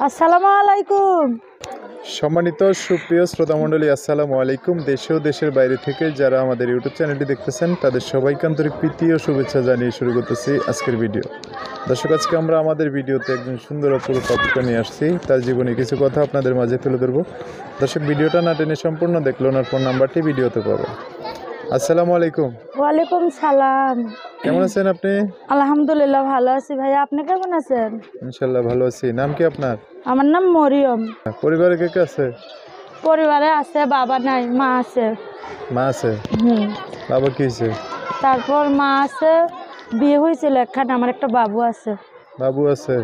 আসসালামু আলাইকুম। সম্মানিত সুপ্রিয় শ্রোতা মণ্ডলী, আসসালামু আলাইকুম। দেশে ও দেশের বাইরে থেকে যারা আমাদের ইউটিউব চ্যানেলটি দেখতেছেন তাদের সবাইকে আন্তরিক প্রীতি ও শুভেচ্ছা জানিয়ে শুরু করতেছি আজকের ভিডিও। দর্শক, আজকে আমরা আমাদের ভিডিওতে একজন সুন্দর অপরূপ আপুকে নিয়ে আসছি। তার জীবনে কিছু কথা আপনাদের মাঝে তুলে ধরবো। দর্শক, ভিডিওটা না টেনে সম্পূর্ণ দেখলো, ওনার ফোন নাম্বারটি ভিডিওতে পাবে। আসসালামু আলাইকুম। ওয়ালাইকুম সালাম। কেমন আছেন আপনি? আলহামদুলিল্লাহ ভালো আছি ভাইয়া, আপনি কেমন আছেন? ইনশাল্লাহ ভালো আছি। নাম কি আপনার? আমার নাম মরিয়ম। পরিবারে কে কে আছে? পরিবারে আছে, বাবা নাই, মা আছে। মা আছে? বাবা কি হয়েছে? তারপর মা আছে, বিয়ে হয়েছিল একখানে, আমার একটা বাবু আছে। বাবু আছে?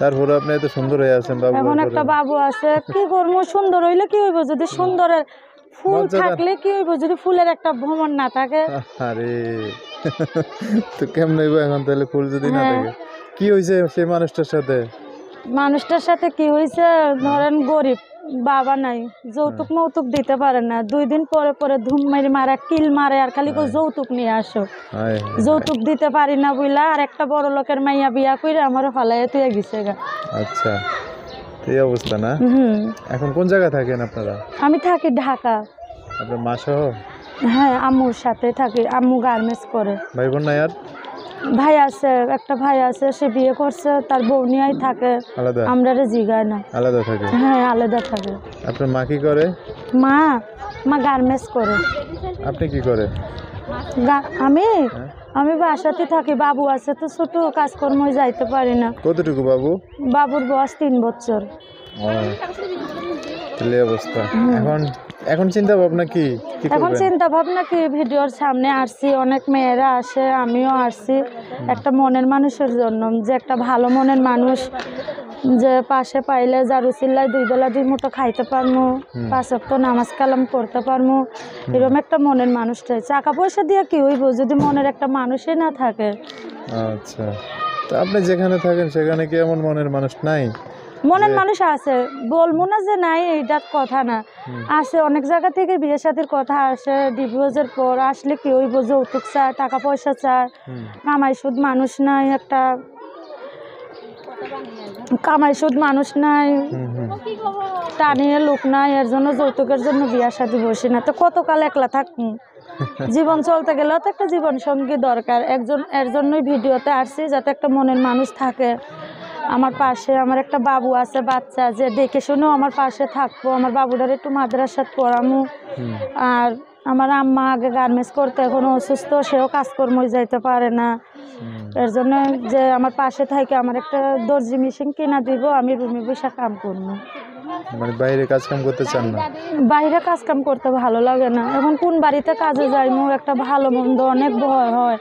তারপরে আপনি এত সুন্দর হয়ে আছেন। বাবু এখন একটা বাবু আছে, কি করবো? সুন্দর হইলে কি হইব? যদি সুন্দরের ফুল থাকলে কি হইব যদি ফুলের একটা ভ্রমণ না থাকে? আরে তো কেমন হইব এখন তাহলে ফুল যদি না থাকে? কি হয়েছে সেই মানুষটার সাথে? মানুষটার সাথে কি হয়েছে, ধরেন গরিব, বাবা নাই, যৌতুক মৌতুক দিতে পারে না, 2 দিন পরে পরে ধুম মারি মারা কিল মারে আর খালি যৌতুক নিয়ে আসো। যৌতুক দিতে পারি না বুঝলা, আর একটা বড় লোকের মাইয়া বিয়া করে আমার ফালাইয়া তুই গেছে গা। আচ্ছা, এই অবস্থা না? এখন কোন জায়গায় থাকেন আপনারা? আমি থাকি ঢাকা। আপনার মা সহ? হ্যাঁ, আম্মুর সাথে থাকি। আম্মু গার্মেন্টস করে। ভাই বোন নাই আর? ভাই আছে, একটা ভাই আছে, সে বিয়ে করছে, তার বউ নিয়েই থাকে। আলাদা? আমরা জিগায় না। আলাদা থাকে? হ্যাঁ, আলাদা থাকে। আপনার মা কি করে? মা গার্মেন্টস করে। আপনি কি করে? আমি বাসাতে থাকি। বাবু আছে তো ছোট, কাজকর্ম যাইতে পারি না। কতটুকু বাবু? বাবুর বয়স 3 বছর। তাহলে অবস্থা। এখন চিন্তা ভাবনা কি? এখন চিন্তা ভাবনা কি, ভিডিওর সামনে আসছি, অনেক মেয়েরা আসে, আমিও আসছি একটা মনের মানুষের জন্য, যে একটা ভালো মনের মানুষ, যে পাশে পাইলে জারুসিল্লায় 2 বেলা 2 মুঠো খাইতে পারমু, 5 ওয়াক্ত নামাজ কালাম করতে পারমু, এরকম একটা মনের মানুষ চাই। টাকা পয়সা দিয়ে কি হইব যদি মনের একটা মানুষই না থাকে? আচ্ছা, তো আপনি যেখানে থাকেন সেখানে কি এমন মনের মানুষ নাই? মনের মানুষ আছে, বলবো না যে নাই, এইটা কথা না, আছে। অনেক জায়গা থেকে বিয়ে শাদীর কথা আসে, ডিভোর্সের পর আসলে কি হইব, যৌতুক চায়, টাকা পয়সা চায়, কামাই সুদ মানুষ নাই, একটা কামাই সুদ মানুষ নাই, টানিয়ে লোক নাই, এর জন্য যৌতুকের জন্য বিয়ে শাদী বসি না। তো কতকাল একলা থাকবো? জীবন চলতে গেলেও তো একটা জীবন সঙ্গী দরকার। এর জন্যই ভিডিওতে আসছি, যাতে একটা মনের মানুষ থাকে আমার পাশে। আমার একটা বাবু আছে, বাচ্চা, যে দেখে শুনেও আমার পাশে থাকবো। আমার বাবুটার একটু মাদ্রাসাত পড়ামু। আর আমার আম্মা আগে গার্মেন্টস করতে, এখনো অসুস্থ, সেও কাজকর্ম যাইতে পারে না। এর জন্য যে আমার পাশে থাকে, আমার একটা দর্জি মেশিন কিনা দিব, আমি রুমে বসে কাম করবো। মানে বাইরে কাজ কাম করতে চান না? বাইরে কাজ কাম করতে ভালো লাগে না। এখন কোন বাড়িতে কাজে যাইমু, একটা ভালো মন্দ অনেক ভয় হয়,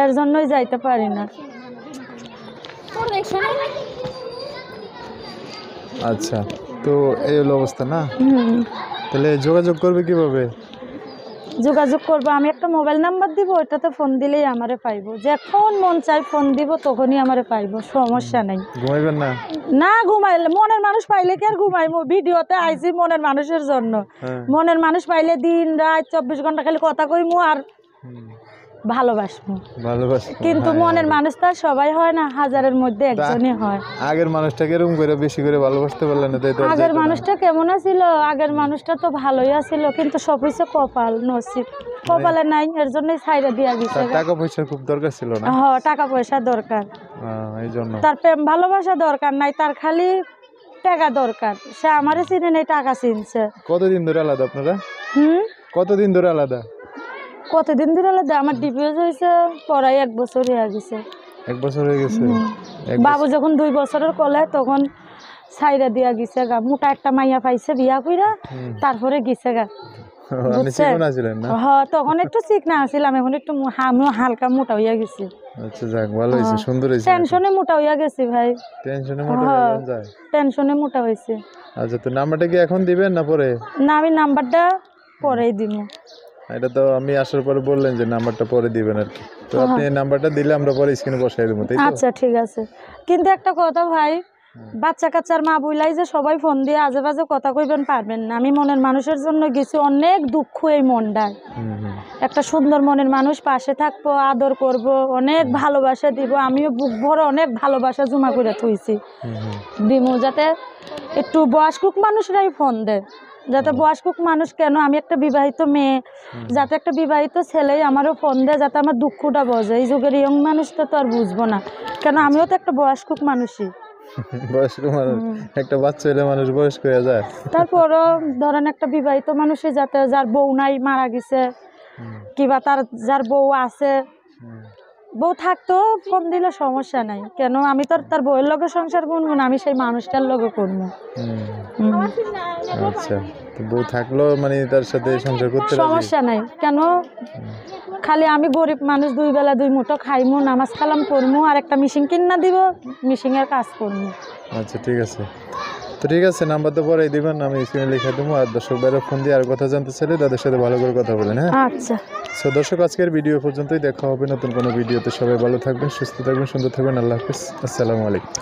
এর জন্যই যাইতে পারি না। আচ্ছা, তো এই হলো অবস্থা না? তাহলে যোগাযোগ করবে কিভাবে? যোগাযোগ করবো, আমি একটা মোবাইল নাম্বার দিব, ওইটাতে ফোন দিলেই আমারে পাইবো। যখন মন চাই ফোন দিব, তখনই আমারে পাইবো, সমস্যা নাই। ঘুমাইবেন না? না, ঘুমাইলে মনের মানুষ পাইলে কি আর ঘুমাইবো? ভিডিওতে আইছি মনের মানুষের জন্য। মনের মানুষ পাইলে দিন রাত 24 ঘন্টা খালি কথা কইমু আর ভালোবাসবো। কিন্তু মনের মানুষ তো সবাই হয় না, হাজারের মধ্যে একজনই হয়। আগের মানুষটাকে এরকম করে বেশি করে ভালোবাসতে পারলেন না, তাই তো? আগের মানুষটা কেমন ছিল? আগের মানুষটা তো ভালোই আছিল, কিন্তু সব হইছে কপাল, নসিব কপালে নাই, এর জন্যই ছাইরা দিয়া গেছে। টাকা পয়সার খুব দরকার ছিল না? হ্যাঁ, টাকা পয়সা দরকার, এই জন্য। তার প্রেম ভালোবাসা দরকার নাই, তার খালি টাকা দরকার। সে আমারে চিনে নেই, টাকা চিনছে। কতদিন ধরে আলাদা আপনারা? কতদিন ধরে আলাদা? কতদিন ধরে আলাদা? আমার ডিভোর্স হয়েছে পড়াই 1 বছর হয়ে গেছে। 1 বছর হয়ে গেছে? বাবু যখন 2 বছরের কলে, তখন ছাইরা দিয়া গেছে গা। মোটা একটা মাইয়া পাইছে বিয়া কইরা, তারপরে গেছে গা। তখন একটু চিকনা আছিলাম, এখন একটু হালকা মোটা হইয়া গেছি। আচ্ছা, যাক, ভালো হইছে, সুন্দর হইছে। টেনশনে মোটা হইয়া গেছি ভাই, টেনশনে মোটা হইছে। আচ্ছা, তো নাম্বারটা কি এখন দিবেন না পরে? না, আমি নাম্বারটা পরেই দিব। এটা তো আমি আসার পরে বললেন যে নাম্বারটা পরে দিবেন আর কি, তো আপনি এই নাম্বারটা দিলে আমরা পরে স্ক্রিনে বসাই দেব, তাই তো? আচ্ছা, ঠিক আছে। কিন্তু একটা কথা ভাই, বাচ্চা কাচ্চার মা বুইলাই যে সবাই ফোন দিয়ে আজে বাজে কথা কইবেন পারবেন না। আমি মনের মানুষের জন্য গেছি, অনেক দুঃখ এই মনটায়। একটা সুন্দর মনের মানুষ পাশে থাকবো, আদর করব, অনেক ভালোবাসা দিব। আমিও বুক ভরে অনেক ভালোবাসা জমা করে থুইছি দিমু, যাতে একটু বয়স্ক মানুষরাই ফোন দেয়, যাতে বয়স্ক মানুষ কেন, আমি একটা বিবাহিত মেয়ে, যাতে একটা বিবাহিত ছেলেই আমারও ফোন দেয়, যাতে আমার দুঃখটা বোঝে। এই যুগের ইয়ং মানুষটা তো আর বুঝবো না, কেন আমিও তো একটা বয়স্ক মানুষই। বয়স্ক মানুষ, একটা বাচ্চা হলে মানুষ বয়স্ক হয়ে যায়। তারপরও ধরেন একটা বিবাহিত মানুষই, যাতে যার বউ নাই, মারা গেছে, কিংবা যার বউ আছে, বউ থাকতো ফোন দিলে সমস্যা নাই, কেন আমি তো তার বউয়ের লগে সংসার করবো না, আমি সেই মানুষটার লগে করবো। আচ্ছা, তো বউ থাকলো মানে তার সাথে সংসার করতে রাজি? সমস্যা নাই, কেন খালি আমি গরিব মানুষ, 2 বেলা 2 মুঠো খাইমু, নামাজ কালাম করমু, আর একটা মেশিন কিনা দিব, মেশিনের কাজ করমু। আচ্ছা ঠিক আছে, তো ঠিক আছে, নাম্বার তো পরে দিবেন, আমি স্ক্রিনে লিখে দেবো। আর দর্শক ভাইরা ফোন দিয়ে আর কথা জানতে চাইলে তাদের সাথে ভালো করে কথা বলেন। হ্যাঁ আচ্ছা, সো দর্শক, আজকের ভিডিও পর্যন্তই, দেখা হবে নতুন কোনো ভিডিওতে। সবাই ভালো থাকবেন, সুস্থ থাকবেন, সুন্দর থাকবেন। আল্লাহ হাফিজ, আসসালামু আলাইকুম।